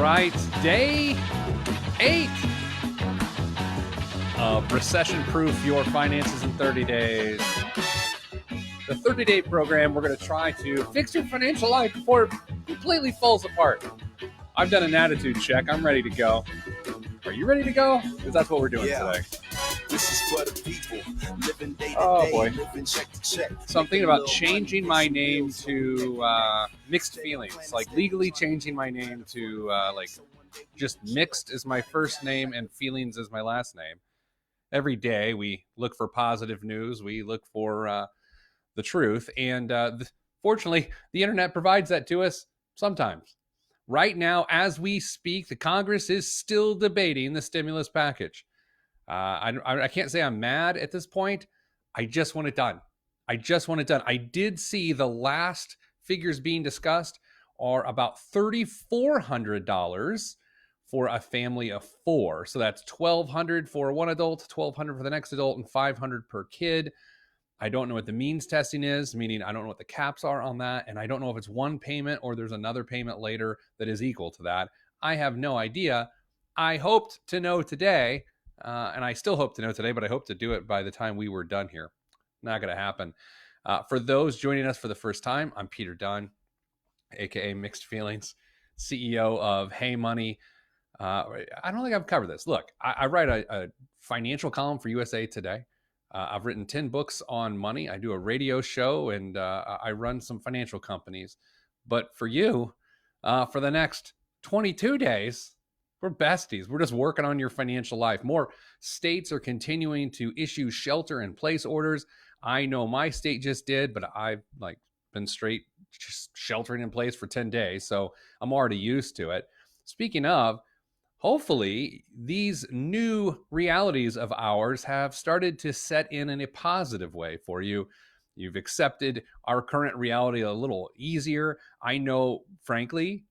right, day 8 of Recession-Proof Your Finances in 30 Days. The 30-day program, we're going to try to fix your financial life before it completely falls apart. I've done an attitude check. I'm ready to go. Are you ready to go? Because that's what we're doing today. This is for the people living day to day, Oh boy. living check to check. So I'm thinking about changing my name to Mixed Feelings, like legally changing my name to like just Mixed is my first name and Feelings is my last name. Every day we look for positive news. We look for the truth. And fortunately, the internet provides that to us sometimes. Right now, as we speak, the Congress is still debating the stimulus package. I can't say I'm mad at this point. I just want it done. I did see the last figures being discussed are about $3,400 for a family of 4. So that's $1,200 for one adult, $1,200 for the next adult, and $500 per kid. I don't know what the means testing is, meaning I don't know what the caps are on that. And I don't know if it's one payment or there's another payment later that is equal to that. I have no idea. I hoped to know today, and I still hope to know today, but I hope to do it by the time we were done here. Not going to happen. For those joining us for the first time, I'm Peter Dunn, aka Mixed Feelings, CEO of Hey Money. I don't think I've covered this. Look, I write a financial column for USA Today. I've written 10 books on money. I do a radio show, and I run some financial companies. But for you, for the next 22 days, we're besties. We're just working on your financial life. More states are continuing to issue shelter-in-place orders. I know my state just did, but I've been straight just sheltering in place for 10 days, so I'm already used to it. Speaking of, hopefully, these new realities of ours have started to set in a positive way for you. You've accepted our current reality a little easier. I know, frankly,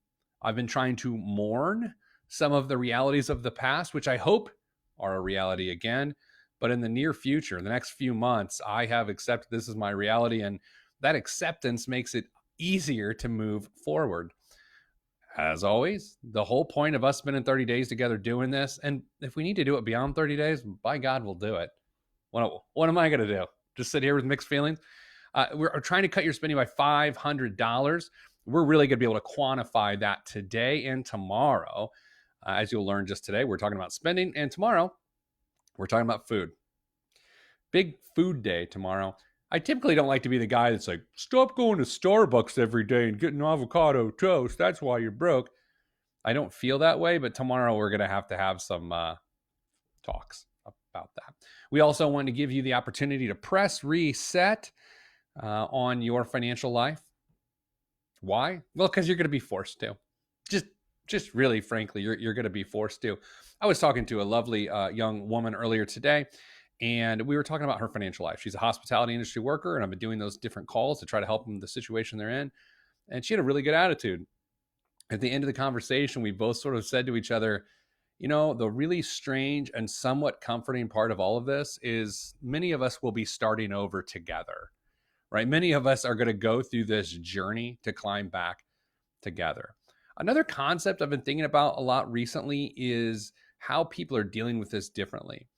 I've been trying to mourn some of the realities of the past, which I hope are a reality again. But in the near future, in the next few months, I have accepted this is my reality, and that acceptance makes it easier to move forward. As always, the whole point of us spending 30 days together doing this, and if we need to do it beyond 30 days, by God, we'll do it. What am I going to do? Just sit here with Mixed Feelings? We're trying to cut your spending by $500. We're really going to be able to quantify that today and tomorrow. As you'll learn just today, we're talking about spending, and tomorrow, we're talking about food. Big food day tomorrow. I typically don't like to be the guy that's like, stop going to Starbucks every day and getting avocado toast. That's why you're broke. I don't feel that way, but tomorrow we're going to have some talks about that. We also want to give you the opportunity to press reset on your financial life. Why? Well, because you're going to be forced to. Just really, frankly, you're going to be forced to. I was talking to a lovely young woman earlier today, and we were talking about her financial life. She's a hospitality industry worker, and I've been doing those different calls to try to help them with the situation they're in. And she had a really good attitude. At the end of the conversation, we both sort of said to each other, you know, the really strange and somewhat comforting part of all of this is many of us will be starting over together, right? Many of us are going to go through this journey to climb back together. Another concept I've been thinking about a lot recently is how people are dealing with this differently.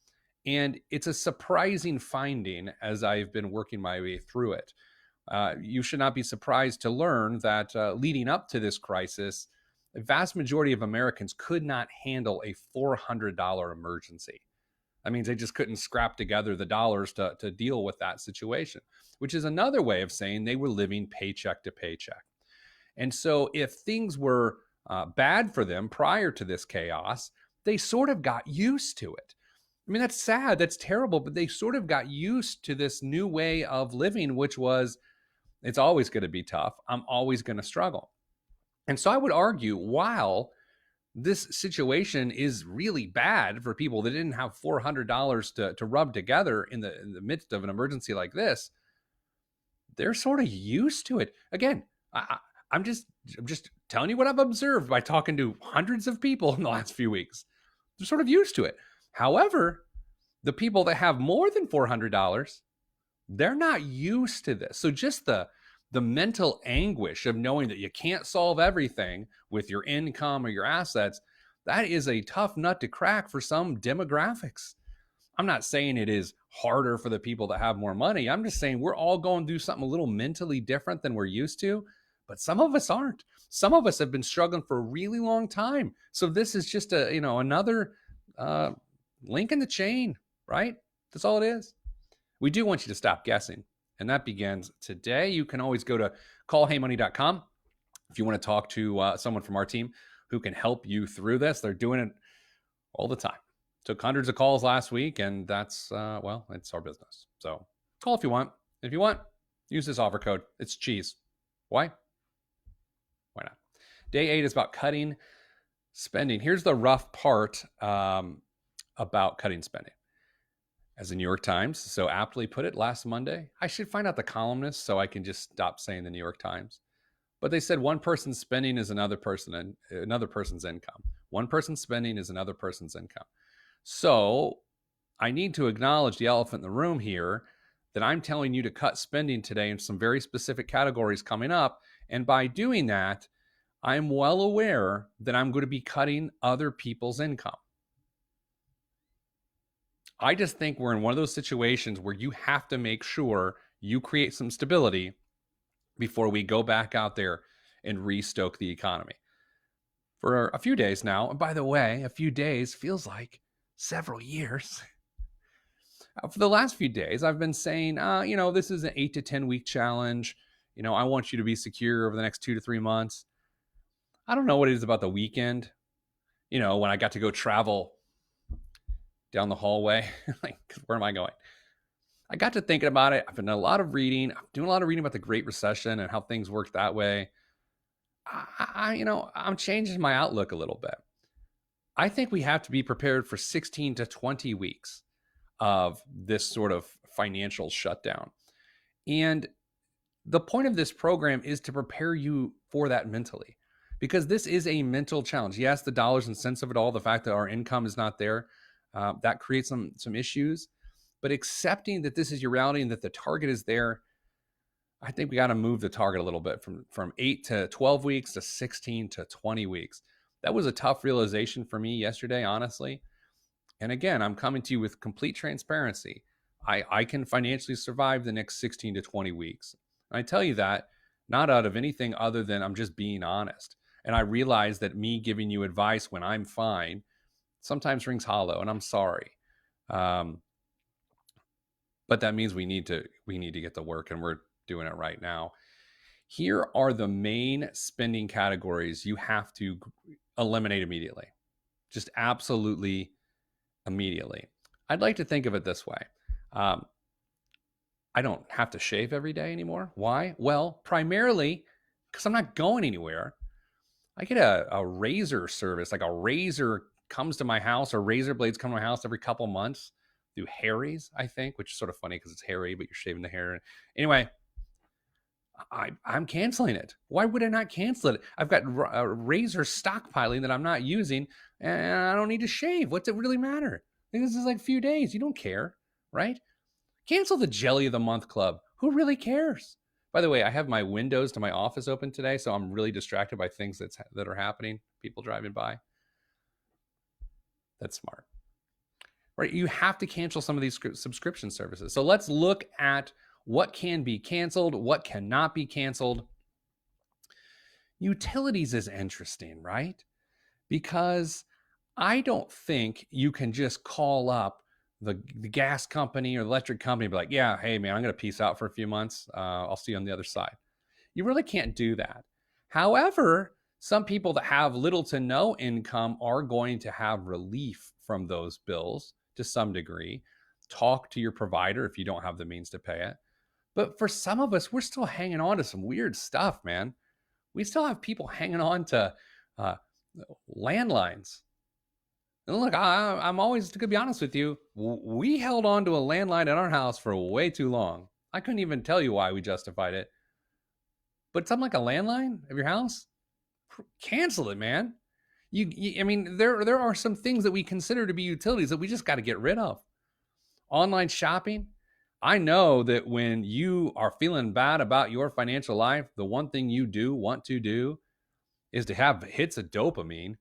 And it's a surprising finding as I've been working my way through it. You should not be surprised to learn that leading up to this crisis, a vast majority of Americans could not handle a $400 emergency. That means they just couldn't scrap together the dollars to deal with that situation, which is another way of saying they were living paycheck to paycheck. And so if things were bad for them prior to this chaos, they sort of got used to it. I mean, that's sad, that's terrible, but they sort of got used to this new way of living, which was, it's always going to be tough. I'm always going to struggle. And so I would argue, while this situation is really bad for people that didn't have $400 to rub together in the midst of an emergency like this, they're sort of used to it. Again, I'm just telling you what I've observed by talking to hundreds of people in the last few weeks. They're sort of used to it. However, the people that have more than $400, they're not used to this. So just the the mental anguish of knowing that you can't solve everything with your income or your assets, that is a tough nut to crack for some demographics. I'm not saying it is harder for the people that have more money. I'm just saying we're all going through something a little mentally different than we're used to, but some of us aren't. Some of us have been struggling for a really long time. So this is just another link in the chain, right? That's all it is. We do want you to stop guessing, and that begins today. You can always go to callheymoney.com if you want to talk to someone from our team who can help you through this. They're doing it all the time. Took hundreds of calls last week, and that's, it's our business. So call if you want. If you want, use this offer code. It's cheese. Why? Why not? Day 8 is about cutting spending. Here's the rough part about cutting spending. As the New York Times so aptly put it last Monday, I should find out the columnist so I can just stop saying the New York Times. But they said one person's spending is another person's income. One person's spending is another person's income. So I need to acknowledge the elephant in the room here, that I'm telling you to cut spending today in some very specific categories coming up. And by doing that, I'm well aware that I'm going to be cutting other people's income. I just think we're in one of those situations where you have to make sure you create some stability before we go back out there and restoke the economy. For a few days now, and by the way, a few days feels like several years. For the last few days, I've been saying, this is an 8 to 10 week challenge. I want you to be secure over the next 2 to 3 months. I don't know what it is about the weekend, when I got to go travel down the hallway. Like, where am I going? I got to thinking about it. I've been doing a lot of reading. I'm doing a lot of reading about the Great Recession and how things worked that way. I'm changing my outlook a little bit. I think we have to be prepared for 16 to 20 weeks of this sort of financial shutdown. And the point of this program is to prepare you for that mentally, because this is a mental challenge. Yes, the dollars and cents of it all, the fact that our income is not there, that creates some issues. But accepting that this is your reality and that the target is there, I think we got to move the target a little bit from 8 to 12 weeks to 16 to 20 weeks. That was a tough realization for me yesterday, honestly. And again, I'm coming to you with complete transparency. I can financially survive the next 16 to 20 weeks. And I tell you that not out of anything other than I'm just being honest. And I realize that me giving you advice when I'm fine sometimes rings hollow, and I'm sorry. But that means we need to get to work, and we're doing it right now. Here are the main spending categories you have to eliminate immediately. Just absolutely immediately. I'd like to think of it this way. I don't have to shave every day anymore. Why? Well, primarily because I'm not going anywhere. I get a razor service, like a razor comes to my house, or razor blades come to my house every couple months through Harry's, I think, which is sort of funny because it's hairy, but you're shaving the hair. Anyway, I'm canceling it. Why would I not cancel it? I've got a razor stockpiling that I'm not using, and I don't need to shave. What's it really matter? This is like a few days. You don't care, right? Cancel the Jelly of the Month Club. Who really cares? By the way, I have my windows to my office open today, so I'm really distracted by things that are happening, people driving by. That's smart. Right? You have to cancel some of these subscription services. So let's look at what can be canceled, what cannot be canceled. Utilities is interesting, right? Because I don't think you can just call up the gas company or the electric company and be like, yeah, hey, man, I'm going to peace out for a few months. I'll see you on the other side. You really can't do that. However, some people that have little to no income are going to have relief from those bills to some degree. Talk to your provider if you don't have the means to pay it. But for some of us, we're still hanging on to some weird stuff, man. We still have people hanging on to landlines. And look, I'm always, to be honest with you, we held on to a landline at our house for way too long. I couldn't even tell you why we justified it. But something like a landline of your house, cancel it, man. I mean, there are some things that we consider to be utilities that we just got to get rid of. Online shopping. I know that when you are feeling bad about your financial life, the one thing you do want to do is to have hits of dopamine.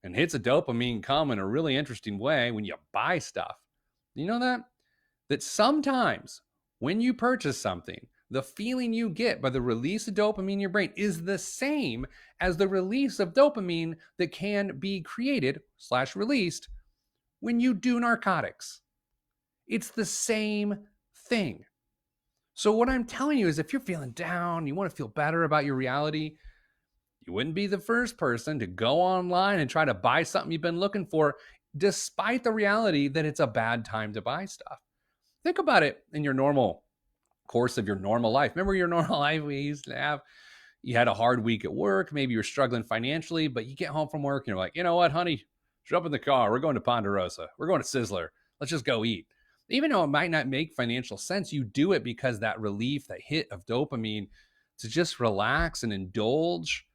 And hits of dopamine come in a really interesting way when you buy stuff. You know that? That sometimes when you purchase something, the feeling you get by the release of dopamine in your brain is the same as the release of dopamine that can be created slash released when you do narcotics. It's the same thing. So, what I'm telling you is if you're feeling down, you want to feel better about your reality, you wouldn't be the first person to go online and try to buy something you've been looking for, despite the reality that it's a bad time to buy stuff. Think about it in your normal course of your normal life. Remember your normal life we used to have? You had a hard week at work. Maybe you're struggling financially, but you get home from work and you're like, you know what, honey? Jump in the car. We're going to Ponderosa. We're going to Sizzler. Let's just go eat. Even though it might not make financial sense, you do it because that relief, that hit of dopamine to just relax and indulge,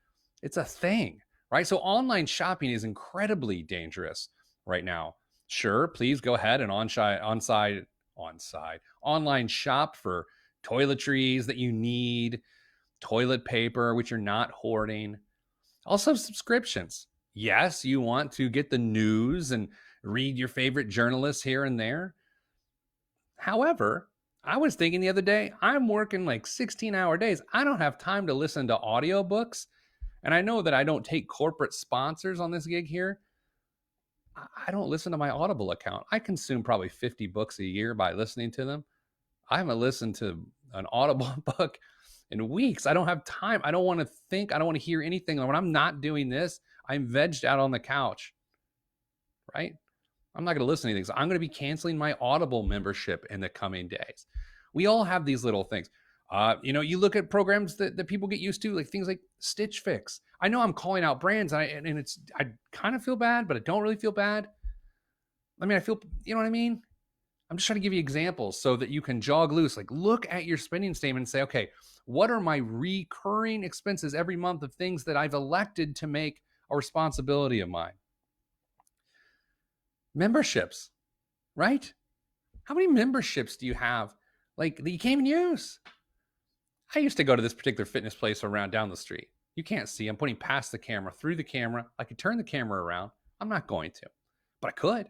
it's a thing, right? So online shopping is incredibly dangerous right now. Sure, please go ahead and online shop for toiletries that you need, toilet paper, which you're not hoarding. Also, subscriptions. Yes, you want to get the news and read your favorite journalists here and there. However, I was thinking the other day, I'm working like 16-hour days. I don't have time to listen to audiobooks. And I know that I don't take corporate sponsors on this gig here. I don't listen to my Audible account. I consume probably 50 books a year by listening to them. I haven't listened to an Audible book in weeks. I don't have time. I don't want to think. I don't want to hear anything. When I'm not doing this, I'm vegged out on the couch, right? I'm not going to listen to anything. So I'm going to be canceling my Audible membership in the coming days. We all have these little things. You look at programs that people get used to, like things like Stitch Fix. I know I'm calling out brands, and I kind of feel bad, but I don't really feel bad. I mean, I feel, you know what I mean? I'm just trying to give you examples so that you can jog loose. Like, look at your spending statement and say, okay, what are my recurring expenses every month of things that I've elected to make a responsibility of mine? Memberships, right? How many memberships do you have, like, that you can't even use? I used to go to this particular fitness place around down the street. You can't see. I'm putting past the camera, through the camera. I could turn the camera around. I'm not going to, but I could.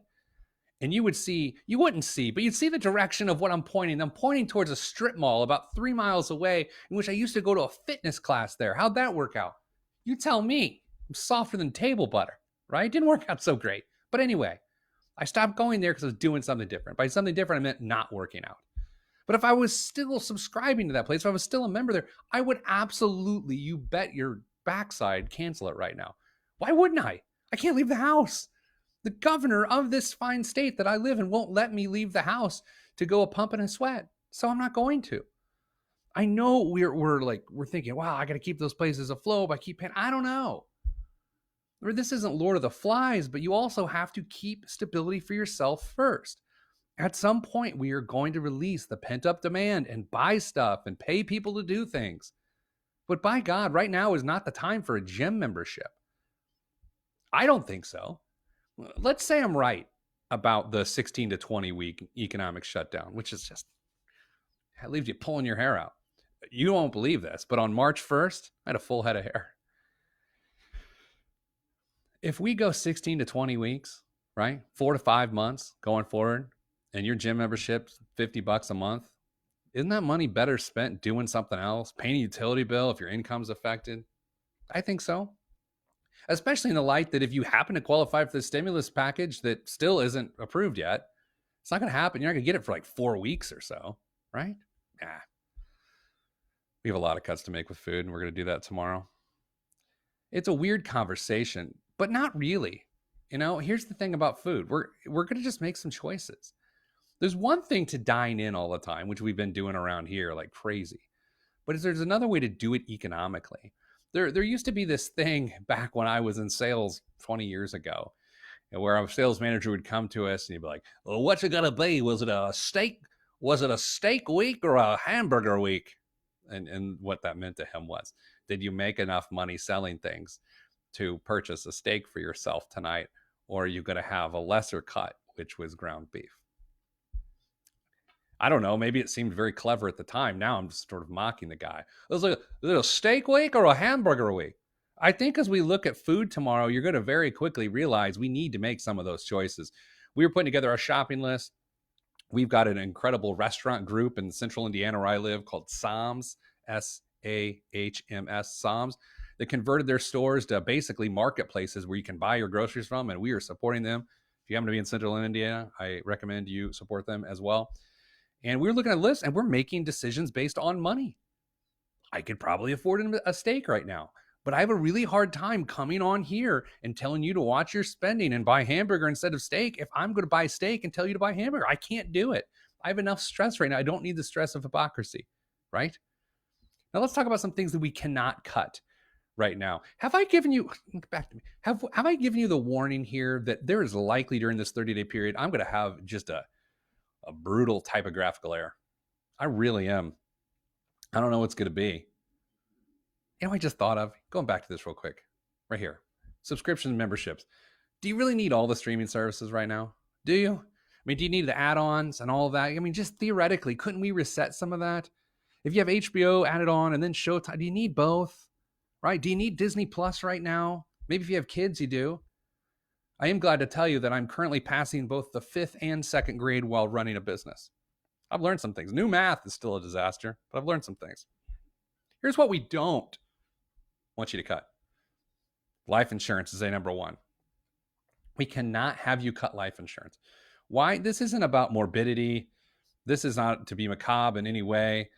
And you wouldn't see, but you'd see the direction of what I'm pointing. I'm pointing towards a strip mall about 3 miles away, in which I used to go to a fitness class there. How'd that work out? You tell me. I'm softer than table butter, right? It didn't work out so great. But anyway, I stopped going there because I was doing something different. By something different, I meant not working out. But if I was still subscribing to that place, if I was still a member there, I would absolutely, you bet your backside, cancel it right now. Why wouldn't I? I can't leave the house. The governor of this fine state that I live in won't let me leave the house to go a pump and a sweat. So I'm not going to. I know we're thinking, wow, I got to keep those places afloat by keep paying. I don't know. This isn't Lord of the Flies, but you also have to keep stability for yourself first. At some point, we are going to release the pent up demand and buy stuff and pay people to do things. But by God, right now is not the time for a gym membership. I don't think so. Let's say I'm right about the 16 to 20 week economic shutdown, which is just, it leaves you pulling your hair out. You won't believe this, but on March 1st, I had a full head of hair. If we go 16 to 20 weeks, right? 4 to 5 months going forward, and your gym membership's $50 a month, isn't that money better spent doing something else? Paying a utility bill if your income's affected? I think so. Especially in the light that if you happen to qualify for the stimulus package that still isn't approved yet, it's not going to happen. You're not going to get it for like 4 weeks or so, right? Yeah. We have a lot of cuts to make with food, and we're going to do that tomorrow. It's a weird conversation, but not really. Here's the thing about food. We're going to just make some choices. There's one thing to dine in all the time, which we've been doing around here like crazy. But there's another way to do it economically. There used to be this thing back when I was in sales 20 years ago, where a sales manager would come to us and he'd be like, well, what's it going to be? Was it a steak? Was it a steak week or a hamburger week? And what that meant to him was, did you make enough money selling things to purchase a steak for yourself tonight? Or are you going to have a lesser cut, which was ground beef? I don't know. Maybe it seemed very clever at the time. Now I'm just sort of mocking the guy. It was like, is it a steak week or a hamburger week? I think as we look at food tomorrow, you're going to very quickly realize we need to make some of those choices. We were putting together our shopping list. We've got an incredible restaurant group in central Indiana where I live called Psalms, SAHMS, Psalms, that converted their stores to basically marketplaces where you can buy your groceries from, and we are supporting them. If you happen to be in central Indiana, I recommend you support them as well. And we were looking at a list and we're making decisions based on money. I could probably afford a steak right now, but I have a really hard time coming on here and telling you to watch your spending and buy hamburger instead of steak if I'm going to buy steak and tell you to buy hamburger. I can't do it. I have enough stress right now. I don't need the stress of hypocrisy, right? Now let's talk about some things that we cannot cut right now. Have I given you, back to me, have I given you the warning here that there is likely during this 30-day period, I'm going to have just a brutal typographical error? I really am. I don't know what's going to be. You know, I just thought of going back to this real quick, right here. Subscription memberships. Do you really need all the streaming services right now? Do you? I mean, do you need the add-ons and all of that? I mean, just theoretically, couldn't we reset some of that? If you have HBO added on and then Showtime, do you need both? Right? Do you need Disney Plus right now? Maybe if you have kids, you do. I am glad to tell you that I'm currently passing both the 5th and 2nd grade while running a business. I've learned some things. New math is still a disaster, but I've learned some things. Here's what we don't want you to cut. Life insurance is a number one. We cannot have you cut life insurance. Why? This isn't about morbidity. This is not to be macabre in any way,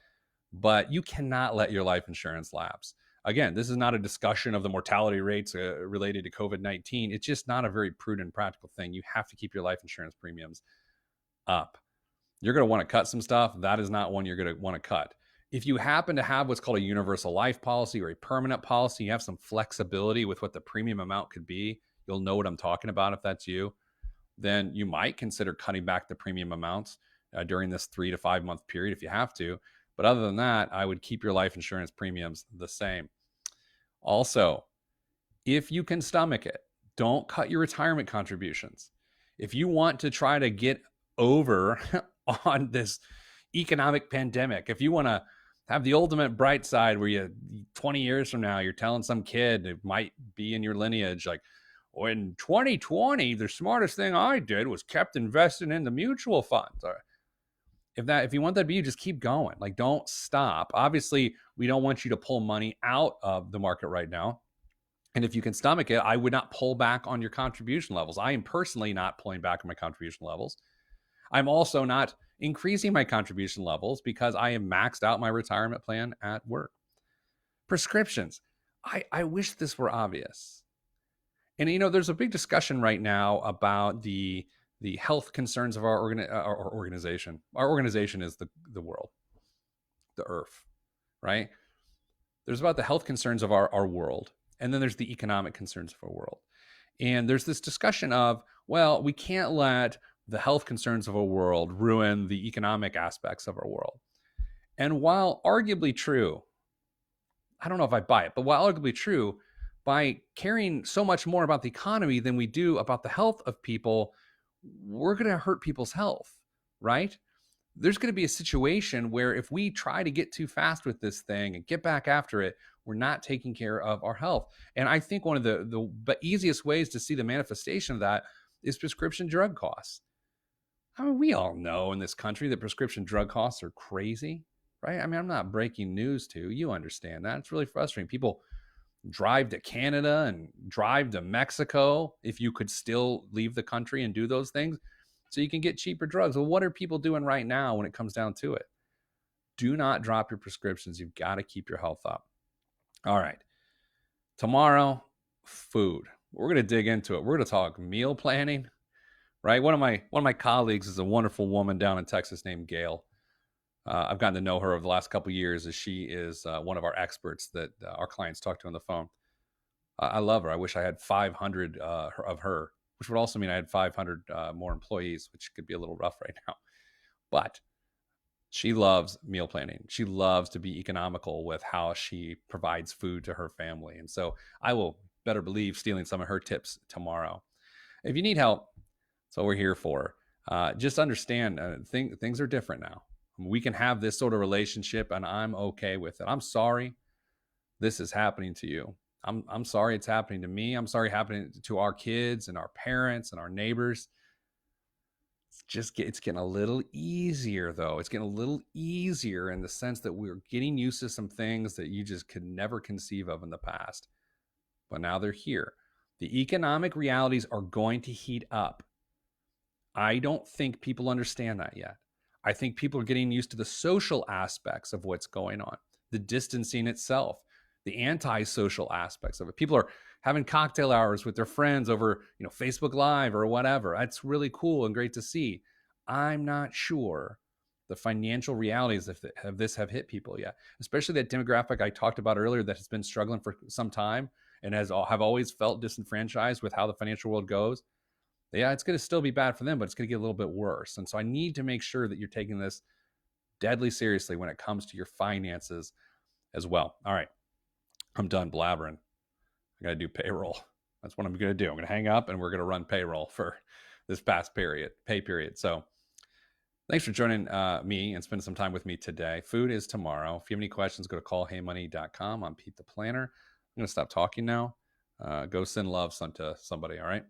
but you cannot let your life insurance lapse. Again, this is not a discussion of the mortality rates related to COVID-19. It's just not a very prudent, practical thing. You have to keep your life insurance premiums up. You're going to want to cut some stuff. That is not one you're going to want to cut. If you happen to have what's called a universal life policy or a permanent policy, you have some flexibility with what the premium amount could be. You'll know what I'm talking about if that's you. Then you might consider cutting back the premium amounts during this 3 to 5 month period if you have to. But other than that, I would keep your life insurance premiums the same. Also, if you can stomach it, don't cut your retirement contributions. If you want to try to get over on this economic pandemic, if you want to have the ultimate bright side where you 20 years from now, you're telling some kid who might be in your lineage, like, well, in 2020, the smartest thing I did was kept investing in the mutual funds. If you want that to be you, just keep going. Like, don't stop. Obviously, we don't want you to pull money out of the market right now. And if you can stomach it, I would not pull back on your contribution levels. I am personally not pulling back on my contribution levels. I'm also not increasing my contribution levels because I am maxed out my retirement plan at work. Prescriptions. I wish this were obvious. And, you know, there's a big discussion right now about the health concerns of our organization. Our organization is the world, the earth, right? There's about the health concerns of our world. And then there's the economic concerns of our world. And there's this discussion of, well, we can't let the health concerns of our world ruin the economic aspects of our world. And while arguably true, I don't know if I buy it, but while arguably true, by caring so much more about the economy than we do about the health of people, we're going to hurt people's health, right? There's going to be a situation where if we try to get too fast with this thing and get back after it, we're not taking care of our health. And I think one of the easiest ways to see the manifestation of that is prescription drug costs. I mean, we all know in this country that prescription drug costs are crazy, right? I mean, I'm not breaking news to you. You understand that. It's really frustrating. People drive to Canada and drive to Mexico if you could still leave the country and do those things so you can get cheaper drugs. Well, what are people doing right now when it comes down to it? Do not drop your prescriptions. You've got to keep your health up. All right. Tomorrow, food. We're going to dig into it. We're going to talk meal planning, right? One of my colleagues is a wonderful woman down in Texas named Gail. I've gotten to know her over the last couple of years as she is one of our experts that our clients talk to on the phone. I love her. I wish I had 500 of her, which would also mean I had 500 more employees, which could be a little rough right now. But she loves meal planning. She loves to be economical with how she provides food to her family. And so I will better believe stealing some of her tips tomorrow. If you need help, that's what we're here for. Just understand things are different now. We can have this sort of relationship and I'm okay with it. I'm sorry this is happening to you. I'm sorry it's happening to me. I'm sorry happening to our kids and our parents and our neighbors. It's getting a little easier though. It's getting a little easier in the sense that we're getting used to some things that you just could never conceive of in the past. But now they're here. The economic realities are going to heat up. I don't think people understand that yet. I think people are getting used to the social aspects of what's going on, the distancing itself, the anti-social aspects of it. People are having cocktail hours with their friends over, Facebook Live or whatever. That's really cool and great to see. I'm not sure the financial realities of this have hit people yet, especially that demographic I talked about earlier that has been struggling for some time and have always felt disenfranchised with how the financial world goes. Yeah, it's going to still be bad for them, but it's going to get a little bit worse. And so I need to make sure that you're taking this deadly seriously when it comes to your finances as well. All right, I'm done blabbering. I got to do payroll. That's what I'm going to do. I'm going to hang up and we're going to run payroll for this past pay period. So thanks for joining me and spending some time with me today. Food is tomorrow. If you have any questions, go to callheymoney.com. I'm Pete the Planner. I'm going to stop talking now. Go send love to somebody. All right.